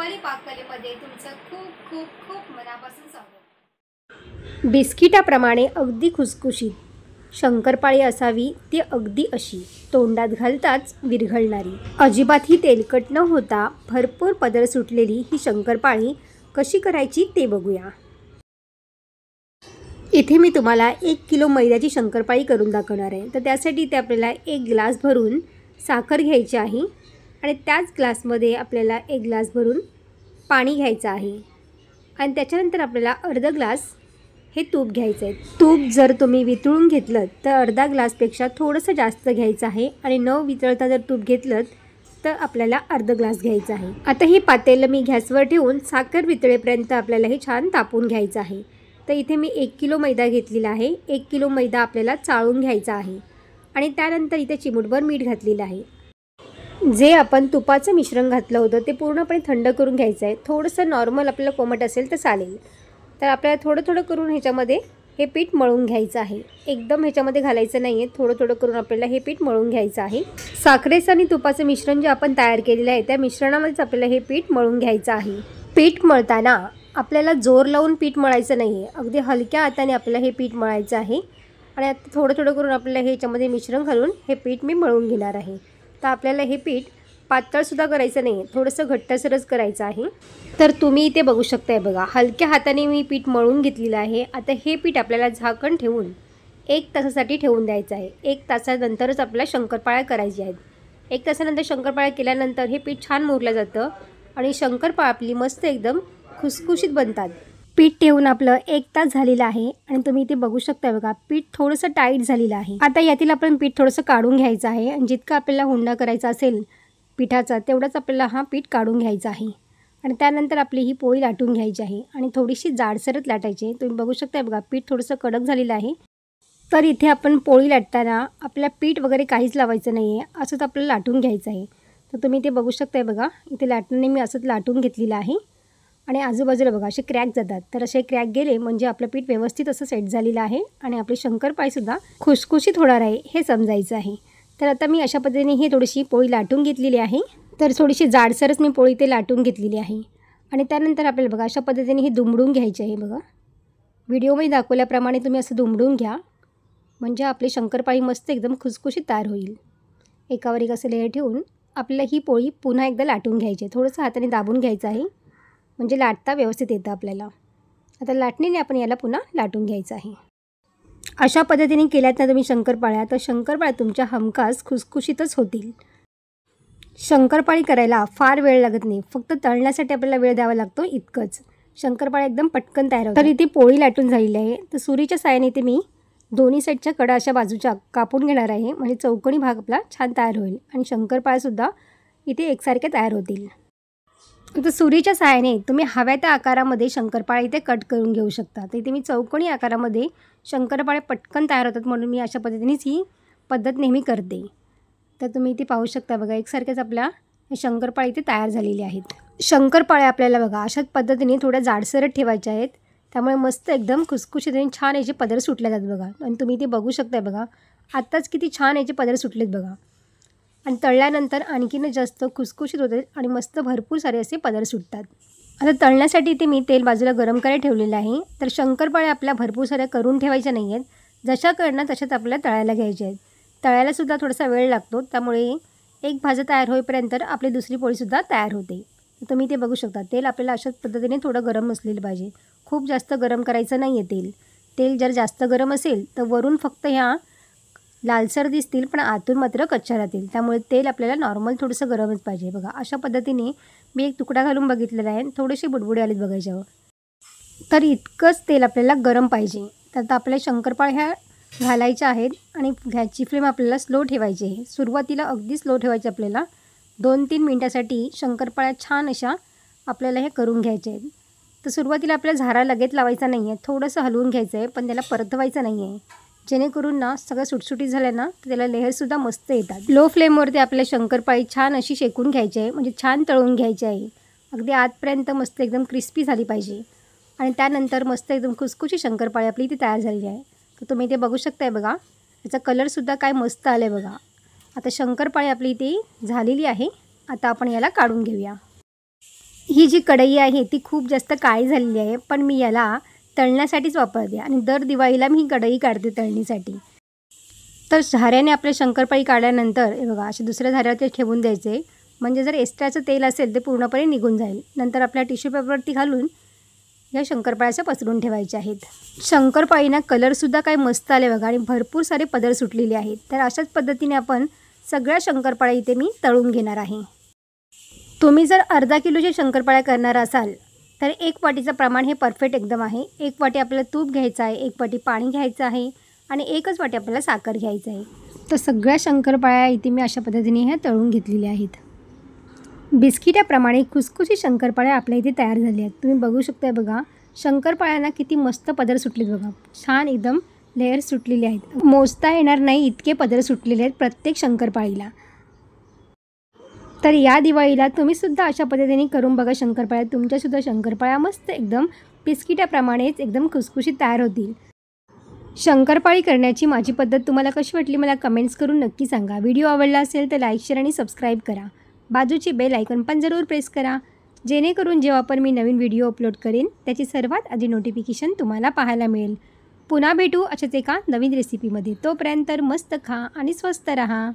रुमाली पाककलेमध्ये तुमचं खूप खूप खूप मनापासून स्वागत। बिस्किटाप्रमाणे अगदी खुसखुशीत शंकरपाळी असावी ती अगदी अशी तोंडात घालताच विरघळणारी, अजिबातही तेलकट न होता भरपूर पदर सुटलेली ही शंकरपाळी कशी करायची ते बघूया। इथे मी तुम्हाला 1 किलो मैद्याची शंकरपाळी करून दाखवणार आहे। तर त्यासाठी इथे आपल्याला 1 ग्लास भरून साखर घ्यायची आहे आणि त्याच ग्लासमध्ये आपल्याला 1 ग्लास भरून पाणी घ्यायचं आहे आणि त्याच्यानंतर आपल्याला अर्धा ग्लास हे तूप घ्यायचं आहे। तूप जर तुम्ही वितळून घेतलं तर अर्धा ग्लासपेक्षा थोडंसं जास्त घ्यायचं आहे आणि न वितळता जर तूप घेतलं तर आपल्याला अर्धा ग्लास घ्यायचं आहे। आता हे पातेलं मी गॅसवर ठेवून साखर वितळेपर्यंत आपल्याला हे छान तापून घ्यायचं आहे। तर इथे मी 1 किलो मैदा घेतलेला आहे। 1 किलो मैदा आपल्याला चाळून घ्यायचा आहे आणि त्यानंतर इथे चिमूटभर मीठ घातलेलं आहे। जे आपण तुपाचं मिश्रण घातलं होतं ते पूर्णपणे थंड करून घ्यायचं आहे। थोडंसं नॉर्मल आपल्याला कोमट असेल तर चालेल। तर आपल्याला थोडं थोडं करून ह्याच्यामध्ये हे पीठ मळून घ्यायचं आहे। एकदम ह्याच्यामध्ये घालायचं नाही आहे, थोडं थोडं करून आपल्याला हे पीठ मळून घ्यायचं आहे। साखरेचं आणि तुपाचं मिश्रण जे आपण तयार केलेलं आहे त्या मिश्रणामध्येच आपल्याला हे पीठ मळून घ्यायचं आहे। पीठ मळताना आपल्याला जोर लावून पीठ मळायचं नाही आहे, अगदी हलक्या हाताने आपल्याला हे पीठ मळायचं आहे आणि आता थोडं थोडं करून आपल्याला हे ह्याच्यामध्ये मिश्रण घालून हे पीठ मी मळून घेणार आहे। तर आपल्याला हे पीठ पातळसुद्धा करायचं नाही आहे, थोडंसं घट्टसरच करायचं आहे। तर तुम्ही इथे बघू शकताय बघा, हलक्या हाताने मी पीठ मळून घेतलेलं आहे। आता हे पीठ आपल्याला झाकण ठेवून 1 तासासाठी ठेवून द्यायचं आहे। 1 तासानंतरच आपल्याला शंकरपाळ्या करायच्या आहेत। 1 तासानंतर शंकरपाळ्या केल्यानंतर हे पीठ छान मुरलं जातं आणि शंकरपाळ्या आपली मस्त एकदम खुसखुशीत बनतात। पीठ ठेवून आपलं 1 तास झालेलं आहे आणि तुम्ही इथे बघू शकता बघा, पीठ थोडंसं टाईट झालेलं आहे। आता यातील आपण पीठ थोडंसं काढून घ्यायचं आहे आणि जितका आपल्याला हुंडा करायचा असेल पिठाचा तेवढाच आपल्याला हा पीठ काढून घ्यायचा आहे आणि त्यानंतर आपली ही पोळी लाटून घ्यायची आहे आणि थोडीशी जाडसरच लाटायची आहे। तुम्ही बघू शकता बघा, पीठ थोडंसं कडक झालेलं आहे। तर इथे आपण पोळी लाटताना आपल्या पीठ वगैरे काहीच लावायचं नाही आहे, असंच आपल्याला लाटून घ्यायचं आहे। तर तुम्ही इथे बघू शकताय बघा, इथे लाटण्याने मी असंच लाटून घेतलेलं आहे आणि आजूबाजूला बघा असे क्रॅक जातात। तर असे क्रॅक गेले म्हणजे आपलं पीठ व्यवस्थित असं सेट झालेलं आहे आणि आपली शंकरपाळीसुद्धा खुसखुशीत होणार आहे हे समजायचं आहे। तर आता मी अशा पद्धतीने ही थोडीशी पोळी लाटून घेतलेली आहे। तर थोडीशी जाडसरच मी पोळी ते लाटून घेतलेली आहे आणि त्यानंतर आपल्याला बघा अशा पद्धतीने ही दुमडून घ्यायची आहे। बघा व्हिडिओमध्ये दाखवल्याप्रमाणे तुम्ही असं दुमडून घ्या म्हणजे आपली शंकरपाळी मस्त एकदम खुसखुशीत तयार होईल। एकावर एक असं लेयर ठेवून आपल्याला ही पोळी पुन्हा एकदा लाटून घ्यायची आहे। थोडंसं हाताने दाबून घ्यायचं आहे म्हणजे लाटता व्यवस्थित येतं आपल्याला। आता लाटणीने आपण याला पुन्हा लाटून घ्यायचं आहे। अशा पद्धतीने केल्यात ना तुम्ही शंकरपाळ्या, तर शंकरपाळ्या तुमच्या हमखास खुसखुशीतच होतील। शंकरपाळी करायला फार वेळ लागत नाही, फक्त तळण्यासाठी आपल्याला वेळ द्यावा लागतो इतकंच। शंकरपाळ्या एकदम पटकन तयार होतात। तर इथे पोळी लाटून झालेली आहे। तर सुरीच्या साहाय्याने इथे मी दोन्ही साईडच्या कडा अशा बाजूच्या कापून घेणार आहे म्हणजे चौकोनी भाग आपला छान तयार होईल आणि शंकरपाळ्यासुद्धा इथे एकसारख्या तयार होतील। तर सुरीच्या साहाय्याने तुम्ही हव्या त्या आकारामध्ये शंकरपाळ्या इथे कट करून घेऊ शकता। तर इथे मी चौकोनी आकारामध्ये शंकरपाळ्या पटकन तयार होतात म्हणून मी अशा पद्धतीनेच ही पद्धत नेहमी करते। तर तुम्ही इथे पाहू शकता बघा, एकसारख्याच आपल्या शंकरपाळ्या इथे तयार झालेल्या आहेत। शंकरपाळ्या आपल्याला बघा अशाच पद्धतीने थोड्या जाडसरच ठेवायच्या आहेत, त्यामुळे मस्त एकदम खुसखुशीत आणि छान याचे पदर सुटले जातात बघा। आणि तुम्ही इथे बघू शकता बघा, आत्ताच किती छान याचे पदर सुटलेत बघा आणि तळल्यानंतर आणखीनच जास्त खुसखुशीत होते आणि मस्त भरपूर सारे असे पदर सुटतात। आता तळण्यासाठी इथे मी तेल बाजूला गरम करायला ठेवलेलं आहे। तर शंकरपाळ्या आपल्या भरपूर साऱ्या करून ठेवायच्या नाही आहेत, जशा करणार तशाच आपल्याला तळायला घ्यायच्या आहेत। तळायलासुद्धा थोडासा वेळ लागतो, त्यामुळे एक भाजं तयार होईपर्यंत आपली दुसरी पोळीसुद्धा तयार होते। तुम्ही इथे बघू शकता, तेल आपल्याला अशाच पद्धतीने थोडं गरम असलेलं पाहिजे, खूप जास्त गरम करायचं नाही आहे तेल। तेल जर जास्त गरम असेल तर वरून फक्त ह्या लालसर दिसतील पण आतून मात्र कच्च्या राहतील, त्यामुळे तेल आपल्याला नॉर्मल थोडंसं गरमच पाहिजे। बघा अशा पद्धतीने मी एक तुकडा घालून बघितलेला आहे, थोडेसे बुडबुडे आलेत बघायच्यावर। तर इतकंच तेल आपल्याला गरम पाहिजे। तर आता आपल्या शंकरपाळ्या ह्या घालायच्या आहेत आणि गॅसची फ्लेम आपल्याला स्लो ठेवायची आहे। सुरुवातीला अगदी स्लो ठेवायची आपल्याला, 2-3 मिनटासाठी शंकरपाळ्या छान अशा आपल्याला हे करून घ्यायचे आहेत। तर सुरुवातीला आपल्याला झारा लगेच लावायचा नाही आहे, थोडंसं हलवून घ्यायचं आहे पण त्याला परतवायचं नाही आहे, जेणेकरून ना सगळं सुटसुटीत झालं ना तर त्याला लेअरसुद्धा मस्त येतात। लो फ्लेमवरती आपल्या शंकरपाळी छान अशी शेकून घ्यायची आहे, म्हणजे छान तळून घ्यायची आहे, अगदी आतपर्यंत मस्त एकदम क्रिस्पी झाली पाहिजे आणि त्यानंतर मस्त एकदम खुसखुशीत शंकरपाळी आपली इथे तयार झालेली आहे। तर तुम्ही इथे बघू शकताय बघा, याचा कलरसुद्धा काय मस्त आला आहे बघा। आता शंकरपाळी आपली इथे झालेली आहे, आता आपण याला काढून घेऊया। ही जी कढई आहे ती खूप जास्त काळी झालेली आहे, पण मी याला तळण्यासाठीच वापरते आणि दर दिवाळीला मी ही कढई काढते तळणीसाठी. तर झाऱ्याने आपले शंकरपाळी काढल्यानंतर हे बघा असे दुसऱ्या झाऱ्यावर ते ठेवून द्यायचे, म्हणजे जर एक्स्ट्राचं तेल असेल ते पूर्णपणे निघून जाईल. नंतर आपल्या टिश्यू पेपरवरती घालून या शंकरपाळ्या पसरून ठेवायचे आहेत. शंकरपाळीना कलरसुद्धा काय मस्त आले बघा आणि भरपूर सारे पदर सुटलेले आहेत. तर अशाच पद्धतीने आपण सगळ्या शंकरपाळ्या इथे मी तळून घेणार आहे. तुम्ही जर अर्धा किलोचे शंकरपाळ्या करणार असाल तर 1 वाटीचं प्रमाण हे परफेक्ट एकदम आहे. 1 वाटी आपल्याला तूप घ्यायचं आहे, 1 वाटी पाणी घ्यायचं आहे आणि 1च वाटी आपल्याला साखर घ्यायचं आहे. तर सगळ्या शंकरपाळ्या इथे मी अशा पद्धतीने ह्या तळून घेतलेल्या आहेत. बिस्किटाप्रमाणे खुसखुशीत शंकरपाळ्या आपल्या इथे तयार झाल्या आहेत. तुम्ही बघू शकता बघा, शंकरपाळ्यांना किती मस्त पदर सुटलेत बघा. छान एकदम लेयर सुटलेले आहेत. मोजता येणार नाही इतके पदर सुटलेले आहेत प्रत्येक शंकरपाळीला. तर या दिवाळीला तुम्हीसुद्धा अशा पद्धतीने करून बघा शंकरपाळ्या. तुमच्यासुद्धा शंकरपाळ्या मस्त एकदम बिस्किटाप्रमाणेच एकदम खुसखुशीत तयार होतील. शंकरपाळी करण्याची माझी पद्धत तुम्हाला कशी वाटली मला कमेंट्स करून नक्की सांगा. व्हिडिओ आवडला असेल तर लाईक, शेअर आणि सबस्क्राईब करा. बाजूची बेल आयकॉन पण जरूर प्रेस करा, जेणेकरून जेव्हा पण मी नवीन व्हिडिओ अपलोड करेन त्याची सर्वात आधी नोटिफिकेशन तुम्हाला पाहायला मिळेल. पुन्हा भेटू अशाच एका नवीन रेसिपीमध्ये. तोपर्यंत मस्त खा आणि स्वस्त रहा.